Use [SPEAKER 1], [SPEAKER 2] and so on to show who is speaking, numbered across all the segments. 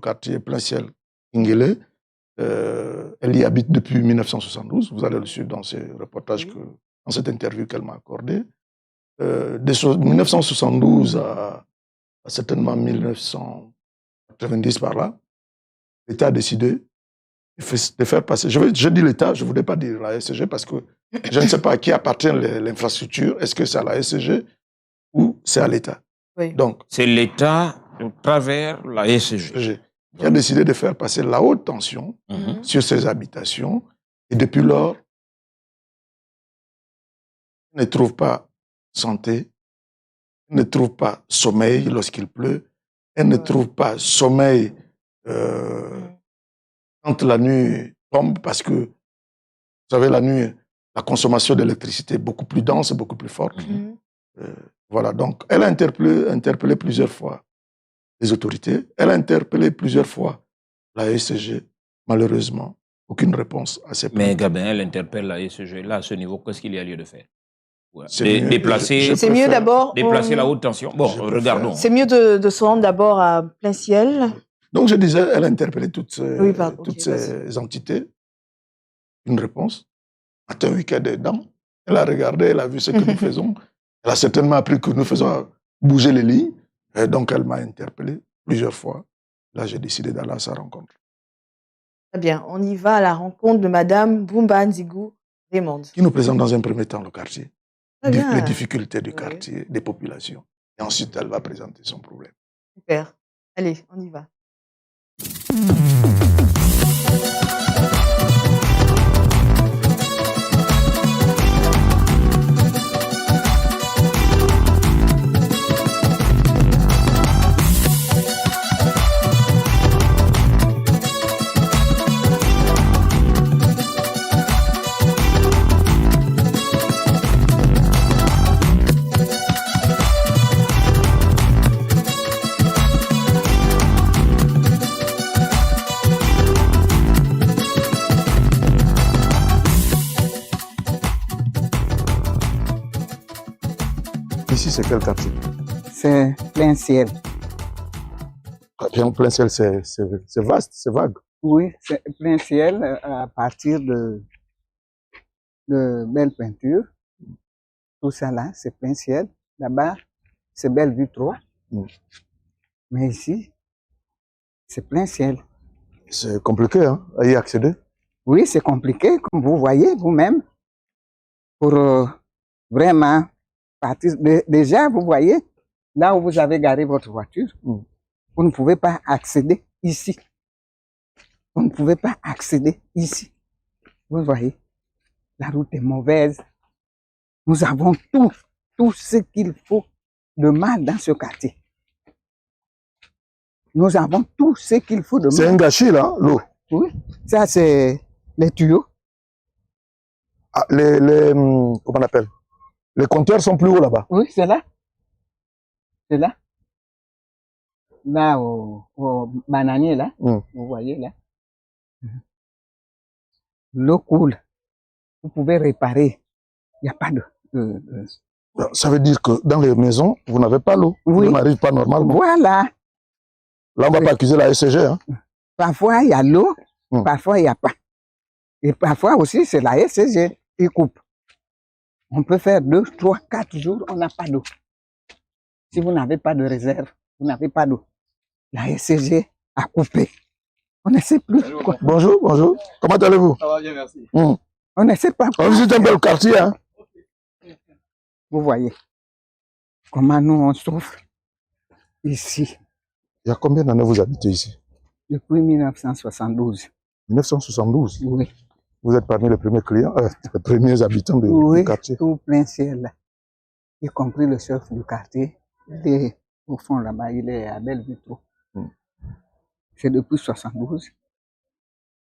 [SPEAKER 1] quartier Plein Ciel, Ingele. Elle y habite depuis 1972. Vous allez le suivre dans ces reportages, dans cette interview qu'elle m'a accordée. De 1972 à certainement 1990 par là, l'État a décidé de faire passer. Je dis l'État, je ne voudrais pas dire la SCG parce que je ne sais pas à qui appartient l'infrastructure. Est-ce que c'est à la SCG ou c'est à l'État? Donc,
[SPEAKER 2] c'est l'État à travers la SCG
[SPEAKER 1] qui a décidé de faire passer la haute tension sur ces habitations. Et depuis lors, on ne trouve pas santé, on ne trouve pas sommeil lorsqu'il pleut, on ne trouve pas sommeil quand la nuit tombe, parce que, vous savez, la nuit, la consommation d'électricité est beaucoup plus dense, beaucoup plus forte. Voilà, donc elle a interpellé plusieurs fois les autorités, elle a interpellé plusieurs fois la SCG. Malheureusement, aucune réponse à ces plaintes.
[SPEAKER 2] Mais Gabin, elle interpelle la SCG. Là, à ce niveau, qu'est-ce qu'il y a lieu de faire?
[SPEAKER 1] Déplacer
[SPEAKER 2] déplacer la haute tension. Bon, regardons.
[SPEAKER 3] C'est mieux de se rendre d'abord à Plein Ciel.
[SPEAKER 1] Donc, je disais, elle a interpellé toutes ces entités. Une réponse. Matin, week-end dedans. Elle a regardé, elle a vu ce que nous faisons. Elle a certainement appris que nous faisons bouger les lignes. Et donc, elle m'a interpellé plusieurs fois. Là, j'ai décidé d'aller à sa rencontre.
[SPEAKER 3] Très bien. On y va à la rencontre de Madame Bumba Nzigou Raymond.
[SPEAKER 1] Qui nous présente dans un premier temps le quartier. Les difficultés du quartier, des populations. Et ensuite, elle va présenter son problème.
[SPEAKER 3] Super. Allez, on y va.
[SPEAKER 1] Ici, c'est quel quartier?
[SPEAKER 4] C'est Plein Ciel.
[SPEAKER 1] Plein Ciel, c'est vaste, c'est vague.
[SPEAKER 4] Oui, c'est Plein Ciel à partir de Belle Peinture. Tout ça là, c'est Plein Ciel. Là-bas, c'est Belle Vue 3. Mais ici, c'est Plein Ciel.
[SPEAKER 1] C'est compliqué, hein, à y accéder?
[SPEAKER 4] Oui, c'est compliqué, comme vous voyez vous-même. Pour vraiment partir. Déjà, vous voyez, là où vous avez garé votre voiture, vous ne pouvez pas accéder ici. Vous ne pouvez pas accéder ici. Vous voyez, la route est mauvaise. Nous avons tout ce qu'il faut de mal dans ce quartier. Nous avons tout ce qu'il faut de mal.
[SPEAKER 1] C'est un gâchis, là, l'eau?
[SPEAKER 4] Oui, ça c'est les tuyaux.
[SPEAKER 1] Ah, comment on appelle? Les compteurs sont plus hauts là-bas.
[SPEAKER 4] Oui, c'est là. C'est là. Là, au bananier, là. Vous voyez, là. L'eau coule. Vous pouvez réparer. Il n'y a pas de...
[SPEAKER 1] Ça veut dire que dans les maisons, vous n'avez pas l'eau.
[SPEAKER 4] Oui.
[SPEAKER 1] Vous n'arrivez pas normalement.
[SPEAKER 4] Voilà.
[SPEAKER 1] Là, on ne va pas accuser la SCG. Hein.
[SPEAKER 4] Parfois, il y a l'eau. Parfois, il n'y a pas. Et parfois aussi, c'est la SCG qui coupe. On peut faire 2, 3, 4 jours, on n'a pas d'eau. Si vous n'avez pas de réserve, vous n'avez pas d'eau. La SCG a coupé. On ne sait plus quoi.
[SPEAKER 1] Bonjour, bonjour. Comment allez-vous?
[SPEAKER 5] Ça va bien, merci.
[SPEAKER 4] On ne sait pas quoi.
[SPEAKER 1] On visite un peu le quartier. Hein?
[SPEAKER 4] Vous voyez comment nous on souffre ici.
[SPEAKER 1] Il y a combien d'années vous habitez ici?
[SPEAKER 4] Depuis 1972.
[SPEAKER 1] 1972?
[SPEAKER 4] Oui.
[SPEAKER 1] Vous êtes parmi les premiers clients, les premiers habitants du quartier?
[SPEAKER 4] Tout Plein Ciel, là. Y compris le chef du quartier. Il est au fond là-bas, il est à Belle Vue 3. C'est depuis 1972.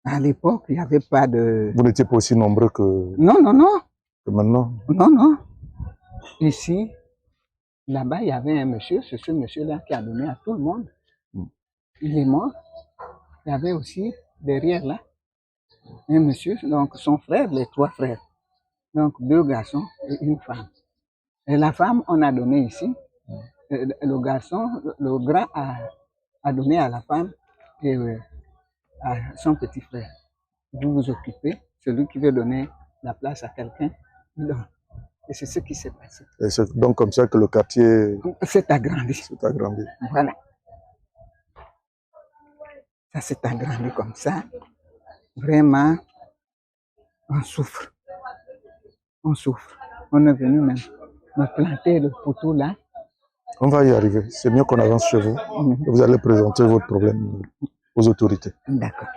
[SPEAKER 4] À l'époque, il n'y avait pas de...
[SPEAKER 1] Vous n'étiez pas aussi nombreux que...
[SPEAKER 4] Non, non, non.
[SPEAKER 1] Que maintenant?
[SPEAKER 4] Non, non. Ici, là-bas, il y avait un monsieur, c'est ce monsieur-là qui a donné à tout le monde. Il est mort. Il y avait aussi, derrière là, un monsieur, donc son frère, les 3 frères. Donc 2 garçons et une femme. Et la femme, on a donné ici. Le garçon, le grand a donné à la femme Et à son petit frère, vous vous occupez, celui qui veut donner la place à quelqu'un, donne. Et c'est ce qui s'est passé.
[SPEAKER 1] Et c'est donc comme ça que le quartier
[SPEAKER 4] s'est agrandi.
[SPEAKER 1] s'est agrandi.
[SPEAKER 4] Voilà. Ça s'est agrandi comme ça. Vraiment, on souffre. On souffre. On est venu même me planter le poteau là.
[SPEAKER 1] On va y arriver. C'est mieux qu'on avance chez vous. Vous allez présenter votre problème aux autorités.
[SPEAKER 4] D'accord.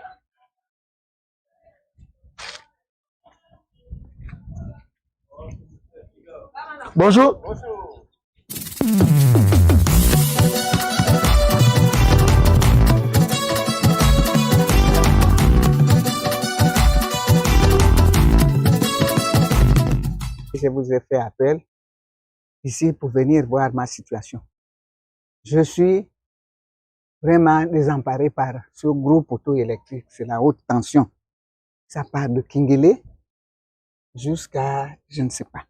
[SPEAKER 1] Bonjour.
[SPEAKER 4] Je vous ai fait appel ici pour venir voir ma situation. Je suis vraiment désemparé par ce gros poteau électrique. C'est la haute tension. Ça part de Kingele jusqu'à, je ne sais pas.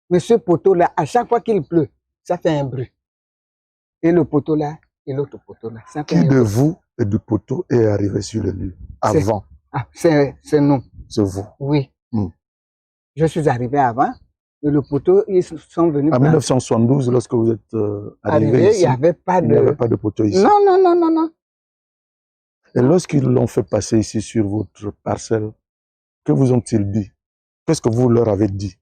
[SPEAKER 4] Mais ce poteau-là, à chaque fois qu'il pleut, ça fait un bruit. Et le poteau-là, et l'autre poteau-là. Ça fait
[SPEAKER 1] Qui de vous et du poteau est arrivé sur le lieu avant?
[SPEAKER 4] C'est nous.
[SPEAKER 1] C'est vous?
[SPEAKER 4] Oui. Je suis arrivé avant. Et le poteau, ils sont venus.
[SPEAKER 1] En 1972, lorsque vous êtes arrivé ici,
[SPEAKER 4] il n'y avait pas
[SPEAKER 1] de poteau ici.
[SPEAKER 4] Non, non, non, non, non.
[SPEAKER 1] Et lorsqu'ils l'ont fait passer ici sur votre parcelle, que vous ont-ils dit? Qu'est-ce que vous leur avez dit?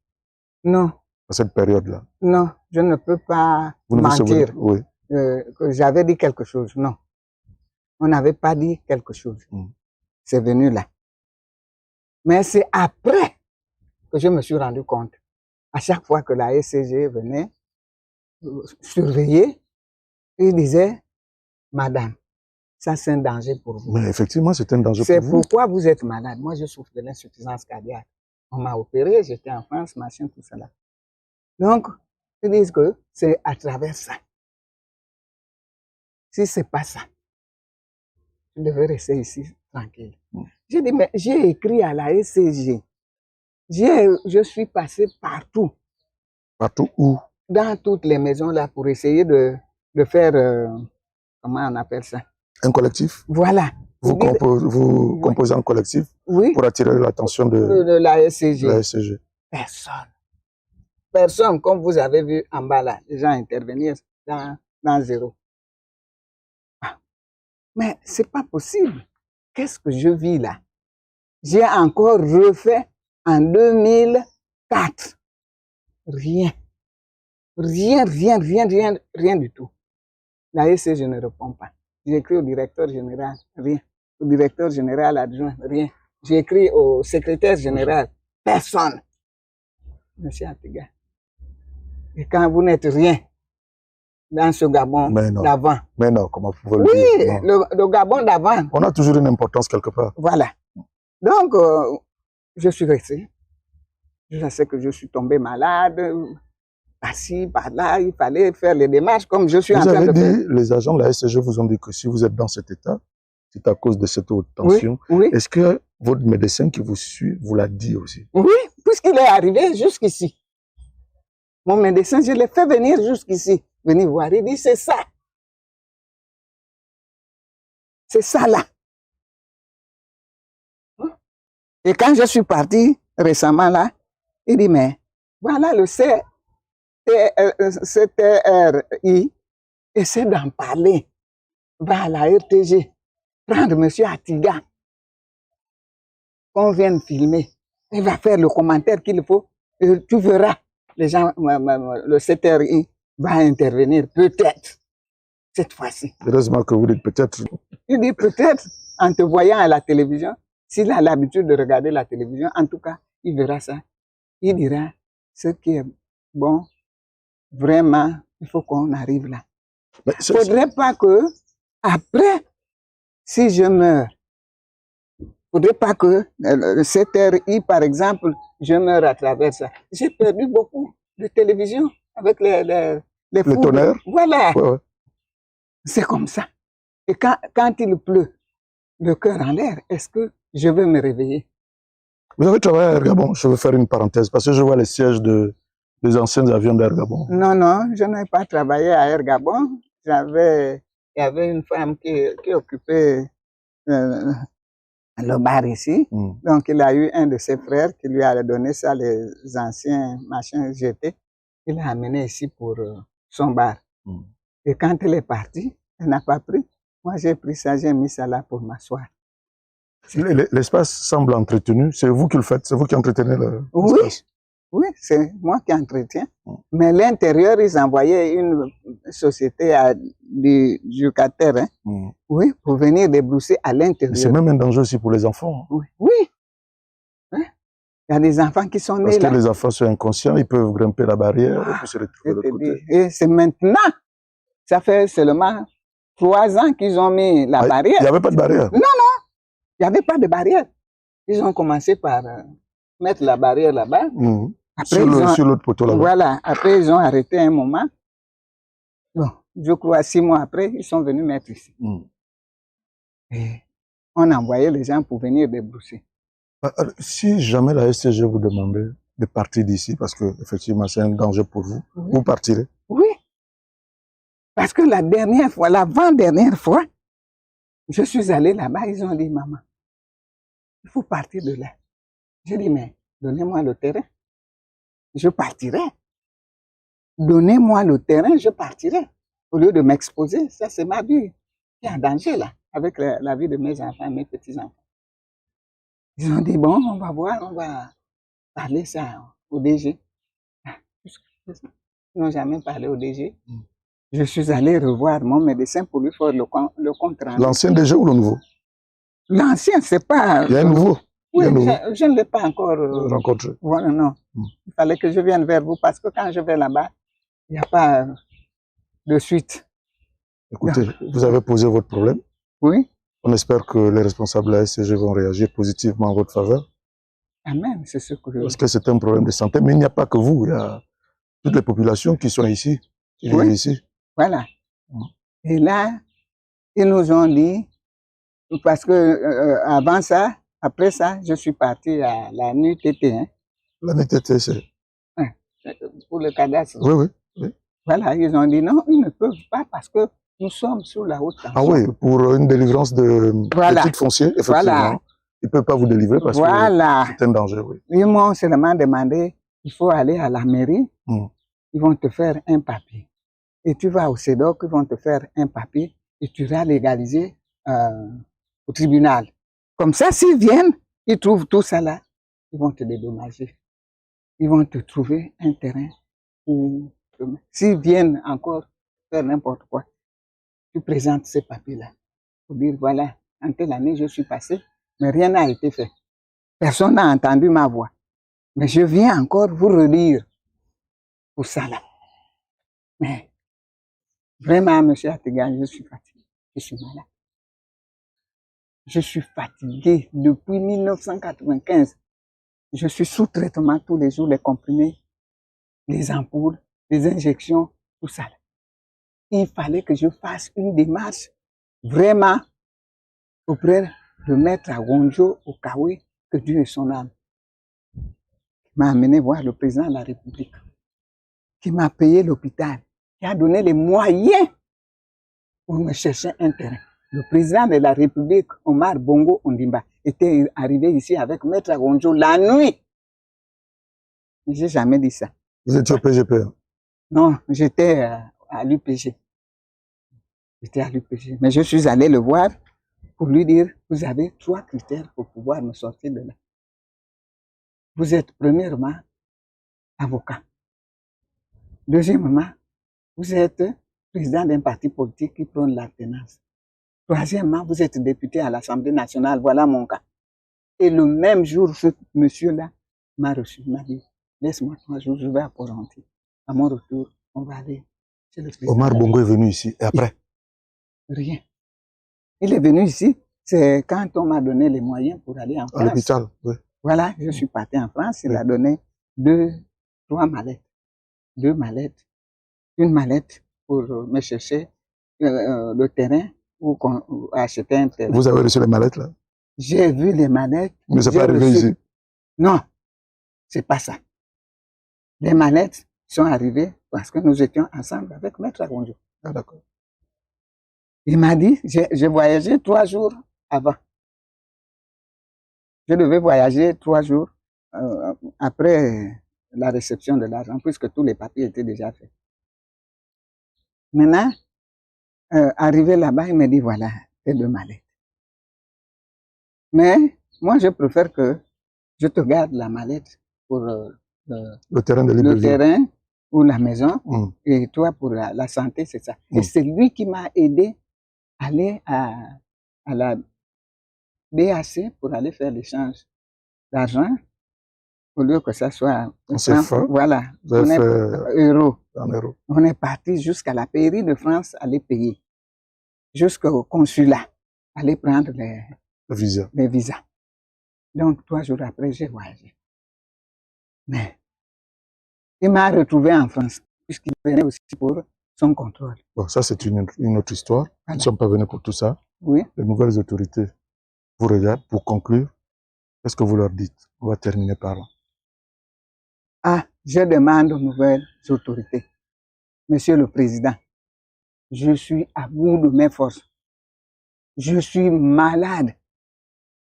[SPEAKER 4] Non.
[SPEAKER 1] À cette période-là?
[SPEAKER 4] Non, je ne peux pas mentir.
[SPEAKER 1] Oui.
[SPEAKER 4] Que j'avais dit quelque chose. Non. On n'avait pas dit quelque chose. C'est venu là. Mais c'est après que je me suis rendu compte. À chaque fois que la SCG venait surveiller, il disait, Madame, ça c'est un danger pour vous.
[SPEAKER 1] Mais effectivement, c'est un danger pour vous.
[SPEAKER 4] C'est pourquoi vous êtes malade. Moi, je souffre de l'insuffisance cardiaque. On m'a opéré, j'étais en France, machin, tout cela. Donc, ils disent que c'est à travers ça. Si c'est pas ça, je devais rester ici tranquille. J'ai dit, mais j'ai écrit à la SCG. Je suis passé partout.
[SPEAKER 1] Partout où?
[SPEAKER 4] Dans toutes les maisons là pour essayer de faire, comment on appelle ça?
[SPEAKER 1] Un collectif?
[SPEAKER 4] Voilà.
[SPEAKER 1] Vous composez un collectif pour attirer l'attention de
[SPEAKER 4] la SCG.
[SPEAKER 1] La SCG.
[SPEAKER 4] Personne. Personne, comme vous avez vu en bas là, les gens intervenir dans zéro. Mais c'est pas possible. Qu'est-ce que je vis là? J'ai encore refait en 2004. Rien. Rien du tout. La SCG ne répond pas. J'ai écrit au directeur général, rien. Au directeur général adjoint, rien. J'ai écrit au secrétaire général, personne. Monsieur Atiga. Et quand vous n'êtes rien dans ce Gabon d'avant.
[SPEAKER 1] Mais non, comment vous pouvez le dire?
[SPEAKER 4] Oui, le Gabon d'avant.
[SPEAKER 1] On a toujours une importance quelque part.
[SPEAKER 4] Voilà. Donc, je suis resté. Je sais que je suis tombé malade. Par-ci, par-là, il fallait faire les démarches comme je suis en train de faire.
[SPEAKER 1] Les agents de la SCG vous ont dit que si vous êtes dans cet état, c'est à cause de cette haute tension.
[SPEAKER 4] Oui.
[SPEAKER 1] Est-ce que votre médecin qui vous suit vous l'a dit aussi?
[SPEAKER 4] Oui, puisqu'il est arrivé jusqu'ici. Mon médecin, je l'ai fait venir jusqu'ici. Venir voir. Il dit, c'est ça. C'est ça là. Et quand je suis parti récemment là, il dit, mais voilà le CTRI, essaie d'en parler. Va à la RTG, prendre monsieur Atiga, qu'on vienne filmer. Il va faire le commentaire qu'il faut. Et tu verras, les gens, le CTRI va intervenir peut-être cette fois-ci.
[SPEAKER 1] Heureusement que vous dites peut-être.
[SPEAKER 4] Il dit peut-être en te voyant à la télévision, s'il a l'habitude de regarder la télévision, en tout cas, il verra ça. Il dira ce qui est bon. Vraiment, il faut qu'on arrive là. Il ne faudrait pas que, après, si je meurs, il ne faudrait pas que cette RI, par exemple, je meurs à travers ça. J'ai perdu beaucoup de télévision avec les
[SPEAKER 1] tonnerres.
[SPEAKER 4] Voilà.
[SPEAKER 1] Ouais.
[SPEAKER 4] C'est comme ça. Et quand il pleut, le cœur en l'air, est-ce que je vais me réveiller?
[SPEAKER 1] Vous avez travaillé à Air Gabon? Je veux faire une parenthèse parce que je vois les sièges des anciens avions d'Air Gabon.
[SPEAKER 4] Non, non, je n'ai pas travaillé à Air Gabon. J'avais il y avait une femme qui occupait le bar ici. Donc, il a eu un de ses frères qui lui a donné ça, les anciens machins jetés. Il l'a amené ici pour son bar. Et quand elle est partie, elle n'a pas pris. Moi, j'ai pris ça, j'ai mis ça là pour m'asseoir.
[SPEAKER 1] L'espace semble entretenu. C'est vous qui le faites, c'est vous qui entretenez l'espace.
[SPEAKER 4] Oui, c'est moi qui entretiens. Mais l'intérieur, ils envoyaient une société du Yucatán, hein, oui, pour venir débrousser à l'intérieur.
[SPEAKER 1] C'est même un danger aussi pour les enfants.
[SPEAKER 4] Oui. Oui. Hein? Il y a des enfants qui sont nés là.
[SPEAKER 1] Parce que les enfants sont inconscients, ils peuvent grimper la barrière et puis se retrouver de l'autre côté.
[SPEAKER 4] Et c'est maintenant. Ça fait seulement 3 ans qu'ils ont mis la barrière.
[SPEAKER 1] Il n'y avait pas de barrière?
[SPEAKER 4] Non, non. Il n'y avait pas de barrière. Ils ont commencé par mettre la barrière là-bas. Après,
[SPEAKER 1] sur l'autre poteau là-bas.
[SPEAKER 4] Voilà. Après, ils ont arrêté un moment. Bon, je crois 6 mois après, ils sont venus mettre ici. Et on envoyait les gens pour venir débrousser.
[SPEAKER 1] Si jamais la SCG vous demandait de partir d'ici, parce que effectivement c'est un danger pour vous, vous partirez?
[SPEAKER 4] Oui. Parce que la dernière fois, l'avant-dernière fois, je suis allé là-bas, ils ont dit, maman, il faut partir de là. J'ai dit, mais donnez-moi le terrain. Je partirai. Donnez-moi le terrain, je partirai. Au lieu de m'exposer, ça c'est ma vie qui est en danger là, avec la vie de mes enfants, mes petits-enfants. Ils ont dit, bon, on va voir, on va parler ça au DG. Ils n'ont jamais parlé au DG. Je suis allé revoir mon médecin pour lui faire le compte rendu.
[SPEAKER 1] L'ancien DG ou le nouveau?
[SPEAKER 4] L'ancien, c'est pas...
[SPEAKER 1] Il y a un nouveau.
[SPEAKER 4] Oui, je ne l'ai pas encore
[SPEAKER 1] rencontré.
[SPEAKER 4] Voilà, non. Il fallait que je vienne vers vous parce que quand je vais là-bas, il n'y a pas de suite.
[SPEAKER 1] Écoutez, vous avez posé votre problème.
[SPEAKER 4] Oui.
[SPEAKER 1] On espère que les responsables de la SCG vont réagir positivement en votre faveur.
[SPEAKER 4] Amen, c'est ce que je...
[SPEAKER 1] Parce que c'est un problème de santé, mais il n'y a pas que vous. Il y a toutes les populations qui sont ici, qui vivent ici.
[SPEAKER 4] Voilà. Et là, ils nous ont dit, parce que avant ça, après ça, je suis parti à la NUTT. Hein.
[SPEAKER 1] La NUTT, c'est...
[SPEAKER 4] Pour le cadastre.
[SPEAKER 1] Oui.
[SPEAKER 4] Voilà, ils ont dit non, ils ne peuvent pas parce que nous sommes sous la haute tension.
[SPEAKER 1] Ah oui, pour une délivrance de titre foncier, effectivement. Voilà. Ils ne peuvent pas vous délivrer parce que c'est un danger, oui.
[SPEAKER 4] Ils m'ont seulement demandé, il faut aller à la mairie, ils vont te faire un papier. Et tu vas au CEDOC, ils vont te faire un papier et tu vas légaliser au tribunal. Comme ça, s'ils viennent, ils trouvent tout ça là, ils vont te dédommager. Ils vont te trouver un terrain où, s'ils viennent encore faire n'importe quoi, tu présentes ces papiers-là pour dire, voilà, en telle année, je suis passé, mais rien n'a été fait. Personne n'a entendu ma voix. Mais je viens encore vous relire pour ça là. Mais vraiment, monsieur Atigan, je suis fatigué. Je suis malade. Je suis fatigué depuis 1995. Je suis sous traitement tous les jours, les comprimés, les ampoules, les injections, tout ça. Il fallait que je fasse une démarche vraiment auprès de Maître Agonjo au Kawe, que Dieu est son âme. Il m'a amené voir le président de la République, qui m'a payé l'hôpital, qui a donné les moyens pour me chercher un terrain. Le président de la République, Omar Bongo Ondimba, était arrivé ici avec Maître Agonjo la nuit. Je n'ai jamais dit ça.
[SPEAKER 1] Vous étiez au PGP?
[SPEAKER 4] Non, j'étais à l'UPG. J'étais à l'UPG. Mais je suis allé le voir pour lui dire, vous avez 3 critères pour pouvoir me sortir de là. Vous êtes premièrement avocat. Deuxièmement, vous êtes président d'un parti politique qui prône l'alternance. Troisièmement, vous êtes député à l'Assemblée nationale. Voilà mon cas. Et le même jour, ce monsieur-là m'a reçu. Il m'a dit, laisse-moi 3 jours, je vais à Port-Gentil. À mon retour, on va aller chez le président.
[SPEAKER 1] Omar Bongo est venu ici. Et après?
[SPEAKER 4] Rien. Il est venu ici, c'est quand on m'a donné les moyens pour aller en France.
[SPEAKER 1] À l'hôpital, oui.
[SPEAKER 4] Voilà, je suis parti en France. Il a donné 3 mallettes. 2 mallettes. Une mallette pour me chercher le terrain ou acheter un terrain.
[SPEAKER 1] Vous avez reçu les mallettes là?
[SPEAKER 4] J'ai vu les mallettes.
[SPEAKER 1] Mais c'est pas arrivé ici?
[SPEAKER 4] Non, c'est pas ça. Les mallettes sont arrivées parce que nous étions ensemble avec Maître Agonjo.
[SPEAKER 1] Ah d'accord.
[SPEAKER 4] Il m'a dit, j'ai voyagé 3 jours avant. Je devais voyager 3 jours après la réception de l'argent, puisque tous les papiers étaient déjà faits. Maintenant, arrivé là-bas, il me dit, voilà, tes 2 mallettes. Mais moi, je préfère que je te garde la mallette pour
[SPEAKER 1] le terrain de Libreville.
[SPEAKER 4] Le terrain ou la maison, et toi pour la santé, c'est ça. Et c'est lui qui m'a aidé à aller à la BAC pour aller faire l'échange d'argent, au lieu que ça soit voilà, euro. On est parti jusqu'à la pairie de France, aller payer, jusqu'au consulat, aller prendre les visas. Donc 3 jours après, j'ai voyagé. Mais il m'a retrouvé en France, puisqu'il venait aussi pour son contrôle.
[SPEAKER 1] Bon, ça, c'est une autre histoire. Voilà. Nous ne sommes pas venus pour tout ça.
[SPEAKER 4] Oui.
[SPEAKER 1] Les nouvelles autorités vous regardent. Pour conclure, qu'est-ce que vous leur dites? On va terminer par là.
[SPEAKER 4] Ah, je demande aux nouvelles autorités. Monsieur le Président, je suis à bout de mes forces. Je suis malade.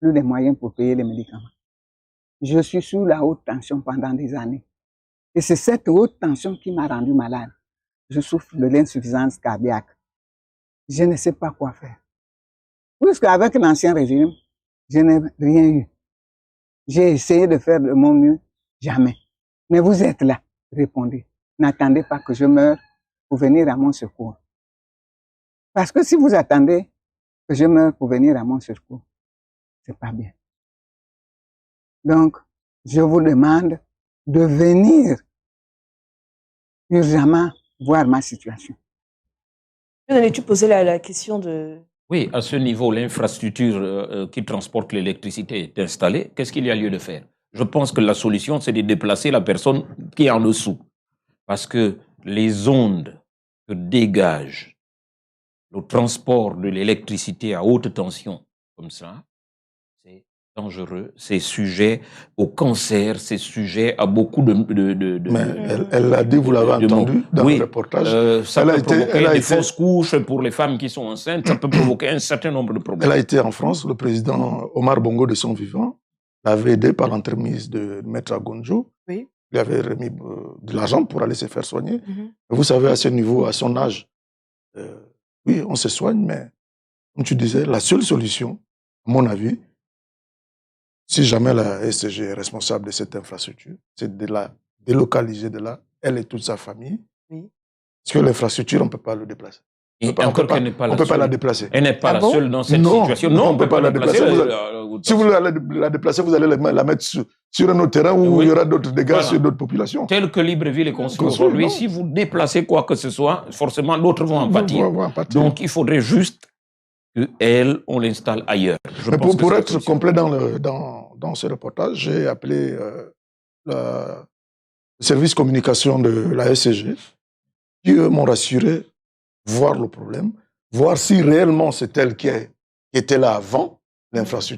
[SPEAKER 4] Plus de moyens pour payer les médicaments. Je suis sous la haute tension pendant des années. Et c'est cette haute tension qui m'a rendu malade. Je souffre de l'insuffisance cardiaque. Je ne sais pas quoi faire. Puisqu'avec l'ancien régime, je n'ai rien eu. J'ai essayé de faire de mon mieux, jamais. Mais vous êtes là, répondez. N'attendez pas que je meure pour venir à mon secours. Parce que si vous attendez que je meure pour venir à mon secours, c'est pas bien. Donc, je vous demande de venir urgemment voir ma situation.
[SPEAKER 3] Tu posais la question de...
[SPEAKER 2] Oui, à ce niveau, l'infrastructure qui transporte l'électricité est installée. Qu'est-ce qu'il y a lieu de faire? Je pense que la solution, c'est de déplacer la personne qui est en dessous. Parce que les ondes que dégage le transport de l'électricité à haute tension, comme ça, c'est dangereux, c'est sujet au cancer, c'est sujet à beaucoup de...
[SPEAKER 1] Mais elle l'a dit, vous l'avez entendu dans le reportage.
[SPEAKER 2] Ça peut provoquer des fausses couches pour les femmes qui sont enceintes, ça peut provoquer un certain nombre de problèmes.
[SPEAKER 1] Elle a été en France, le président Omar Bongo de son vivant l'avait aidé par l'entremise de Maître Agonjo.
[SPEAKER 3] Oui.
[SPEAKER 1] Il lui avait remis de l'argent pour aller se faire soigner. Vous savez, à ce niveau, à son âge, oui, on se soigne, mais comme tu disais, la seule solution, à mon avis, si jamais la SCG est responsable de cette infrastructure, c'est de la délocaliser de là, elle et toute sa famille. Oui. Parce que l'infrastructure, on ne peut pas le déplacer.
[SPEAKER 2] On ne peut
[SPEAKER 1] pas la déplacer.
[SPEAKER 2] Elle n'est pas la seule dans cette situation.
[SPEAKER 1] Non, on ne peut pas la déplacer. Si vous voulez la déplacer, vous allez la mettre sur un autre terrain où il y aura d'autres dégâts sur d'autres populations.
[SPEAKER 2] Tel que Libreville est construit aujourd'hui, si vous déplacez quoi que ce soit, forcément d'autres vont en pâtir. Donc il faudrait juste qu'elle, on l'installe ailleurs.
[SPEAKER 1] Mais pour être complet dans ce reportage, j'ai appelé le service communication de la SCG, qui eux m'ont rassuré, voir le problème, voir si réellement c'est elle qui était là avant l'infrastructure.